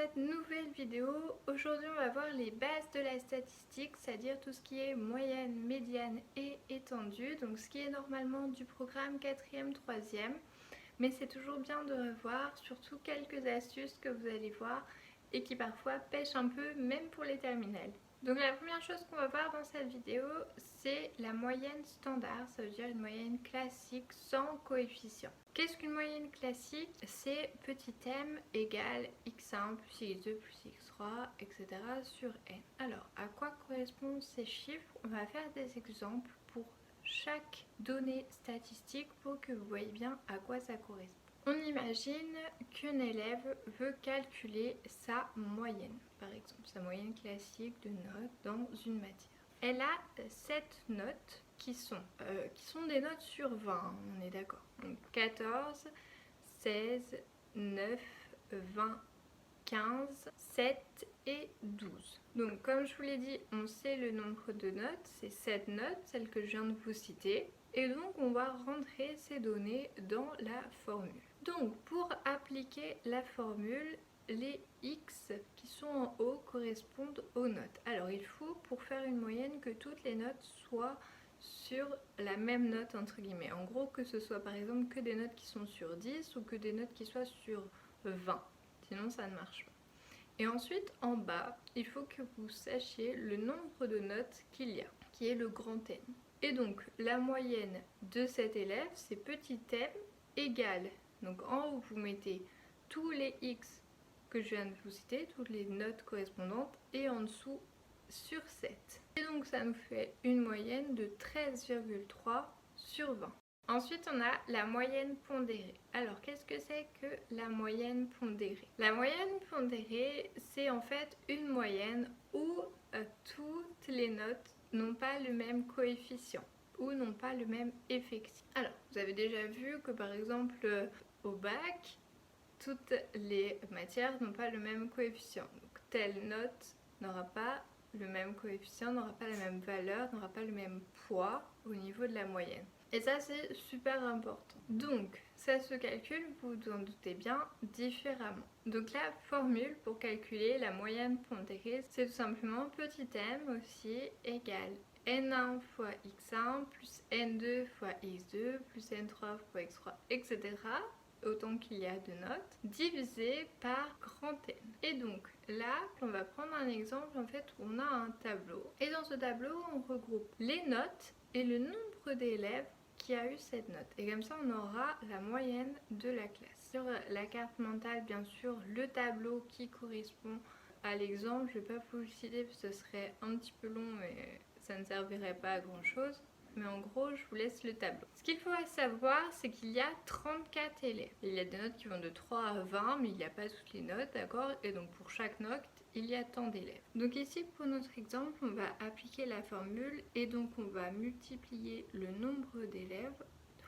cette nouvelle vidéo. Aujourd'hui on va voir les bases de la statistique, c'est-à-dire tout ce qui est moyenne, médiane et étendue. Donc ce qui est normalement du programme 4e, 3e. Mais c'est toujours bien de revoir, surtout quelques astuces que vous allez voir et qui parfois pêchent un peu même pour les terminales. Donc la première chose qu'on va voir dans cette vidéo, c'est la moyenne standard, ça veut dire une moyenne classique sans coefficient. Qu'est-ce qu'une moyenne classique? C'est petit m égale x1 plus x2 plus x3, etc. sur n. Alors, à quoi correspondent ces chiffres? On va faire des exemples pour chaque donnée statistique pour que vous voyez bien à quoi ça correspond. On imagine qu'un élève veut calculer sa moyenne, par exemple, sa moyenne classique de notes dans une matière. Elle a 7 notes qui sont des notes sur 20, on est d'accord. Donc 14, 16, 9, 20, 15, 7 et 12. Donc comme je vous l'ai dit, on sait le nombre de notes, c'est 7 notes, celles que je viens de vous citer. Et donc on va rentrer ces données dans la formule. Donc pour appliquer la formule, les x qui sont en haut correspondent aux notes. Alors il faut pour faire une moyenne que toutes les notes soient sur la même note entre guillemets. En gros que ce soit par exemple que des notes qui sont sur 10 ou que des notes qui soient sur 20. Sinon ça ne marche pas. Et ensuite en bas, il faut que vous sachiez le nombre de notes qu'il y a, qui est le grand N. Et donc la moyenne de cet élève, c'est petit m égale, donc en haut vous mettez tous les x que je viens de vous citer, toutes les notes correspondantes, et en dessous sur 7. Et donc ça nous fait une moyenne de 13,3 sur 20. Ensuite, on a la moyenne pondérée. Alors, qu'est-ce que c'est que la moyenne pondérée? La moyenne pondérée, c'est en fait une moyenne où toutes les notes n'ont pas le même coefficient ou n'ont pas le même effectif. Alors, vous avez déjà vu que par exemple, au bac, toutes les matières n'ont pas le même coefficient. Donc, telle note n'aura pas le même coefficient, n'aura pas la même valeur, n'aura pas le même poids au niveau de la moyenne. Et ça, c'est super important. Donc, ça se calcule, vous vous en doutez bien, différemment. Donc la formule pour calculer la moyenne pondérée, c'est tout simplement petit m aussi égale n1 fois x1 plus n2 fois x2 plus n3 fois x3, etc. autant qu'il y a de notes, divisé par grand N. Et donc là, on va prendre un exemple en fait où on a un tableau. Et dans ce tableau, on regroupe les notes et le nombre d'élèves qui a eu cette note. Et comme ça, on aura la moyenne de la classe. Sur la carte mentale, bien sûr, le tableau qui correspond à l'exemple, je ne vais pas vous le citer parce que ce serait un petit peu long et ça ne servirait pas à grand chose. Mais en gros, je vous laisse le tableau. Ce qu'il faut savoir, c'est qu'il y a 34 élèves. Il y a des notes qui vont de 3 à 20, mais il n'y a pas toutes les notes, d'accord? Et donc pour chaque note, il y a tant d'élèves. Donc ici, pour notre exemple, on va appliquer la formule et donc on va multiplier le nombre d'élèves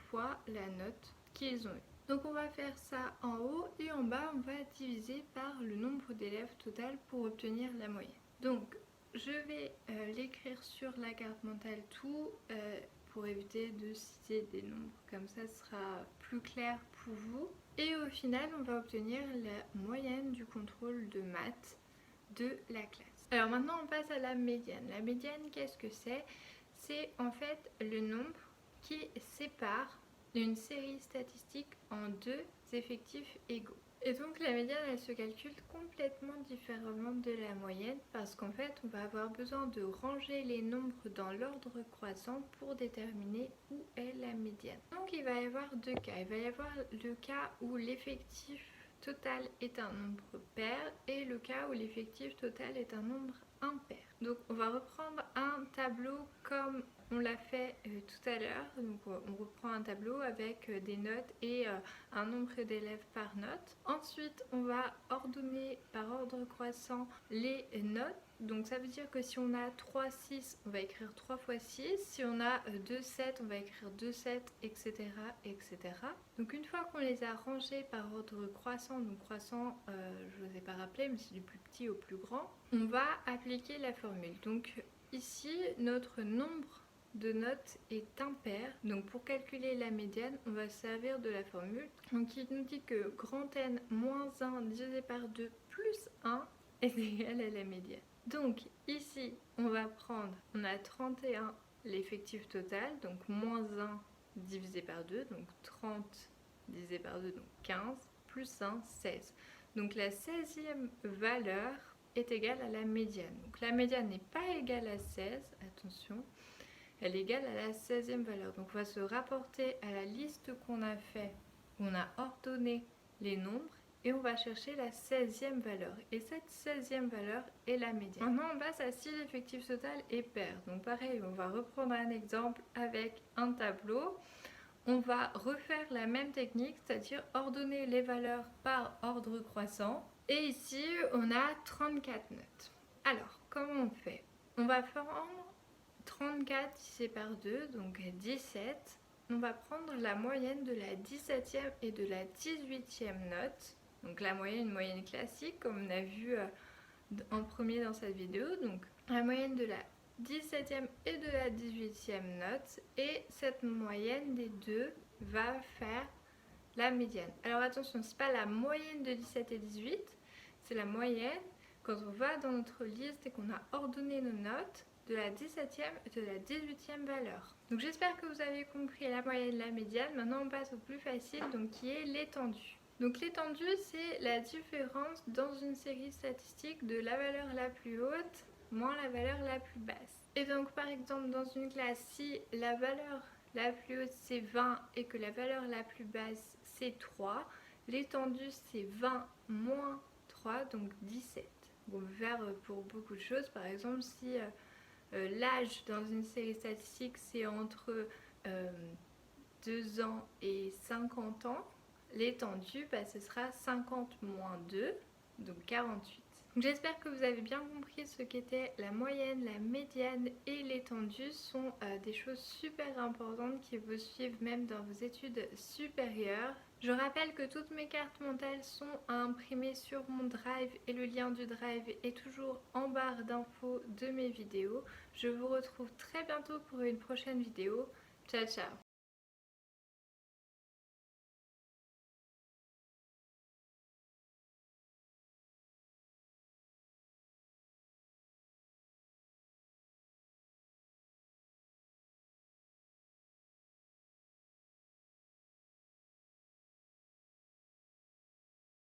fois la note qu'ils ont eu. Donc on va faire ça en haut et en bas, on va diviser par le nombre d'élèves total pour obtenir la moyenne. Donc je vais l'écrire sur la carte mentale tout pour éviter de citer des nombres, comme ça ce sera plus clair pour vous. Et au final, on va obtenir la moyenne du contrôle de maths de la classe. Alors maintenant, on passe à la médiane. La médiane, qu'est-ce que c'est? C'est en fait le nombre qui sépare une série statistique en deux effectifs égaux. Et donc la médiane, elle se calcule complètement différemment de la moyenne parce qu'en fait on va avoir besoin de ranger les nombres dans l'ordre croissant pour déterminer où est la médiane. Donc il va y avoir deux cas. Il va y avoir le cas où l'effectif total est un nombre pair et le cas où l'effectif total est un nombre impair. Donc on va reprendre un tableau comme on l'a fait tout à l'heure. Donc on reprend un tableau avec des notes et un nombre d'élèves par note. Ensuite on va ordonner par ordre croissant les notes. Donc ça veut dire que si on a 3, 6, on va écrire 3 fois 6. Si on a 2, 7, on va écrire 2, 7, etc. etc. Donc une fois qu'on les a rangés par ordre croissant, donc croissant, je ne vous ai pas rappelé, mais c'est du plus petit au plus grand, on va appliquer la formule. Donc ici, notre nombre de notes est impair. Donc pour calculer la médiane, on va se servir de la formule. Donc il nous dit que grand N moins 1 divisé par 2 plus 1 est égal à la médiane. Donc ici, on va prendre, on a 31 l'effectif total, donc moins 1 divisé par 2, donc 30 divisé par 2, donc 15, plus 1, 16. Donc la 16e valeur est égale à la médiane. Donc la médiane n'est pas égale à 16, attention, elle est égale à la 16e valeur. Donc on va se rapporter à la liste qu'on a fait, où on a ordonné les nombres, et on va chercher la 16e valeur. Et cette 16e valeur est la médiane. Maintenant, on passe à si l'effectif total est pair. Donc pareil, on va reprendre un exemple avec un tableau. On va refaire la même technique, c'est-à-dire ordonner les valeurs par ordre croissant. Et ici, on a 34 notes. Alors, comment on fait? On va prendre 34 divisé par 2, donc 17. On va prendre la moyenne de la 17e et de la 18e note. Donc la moyenne, une moyenne classique, comme on a vu en premier dans cette vidéo. Donc la moyenne de la 17e et de la 18e note. Et cette moyenne des deux va faire la médiane. Alors attention, ce n'est pas la moyenne de 17 et 18, c'est la moyenne quand on va dans notre liste et qu'on a ordonné nos notes de la 17e et de la 18e valeur. Donc j'espère que vous avez compris la moyenne, la médiane. Maintenant on passe au plus facile, donc qui est l'étendue. Donc l'étendue, c'est la différence dans une série statistique de la valeur la plus haute moins la valeur la plus basse. Et donc par exemple dans une classe, si la valeur la plus haute c'est 20 et que la valeur la plus basse c'est 3, l'étendue c'est 20 moins 3, donc 17. On peut faire pour beaucoup de choses, par exemple si l'âge dans une série statistique c'est entre 2 ans et 50 ans, l'étendue ce sera 50 moins 2, donc 48. J'espère que vous avez bien compris ce qu'était la moyenne, la médiane et l'étendue. Sont des choses super importantes qui vous suivent même dans vos études supérieures. Je rappelle que toutes mes cartes mentales sont à imprimer sur mon drive et le lien du drive est toujours en barre d'infos de mes vidéos. Je vous retrouve très bientôt pour une prochaine vidéo. Ciao ciao!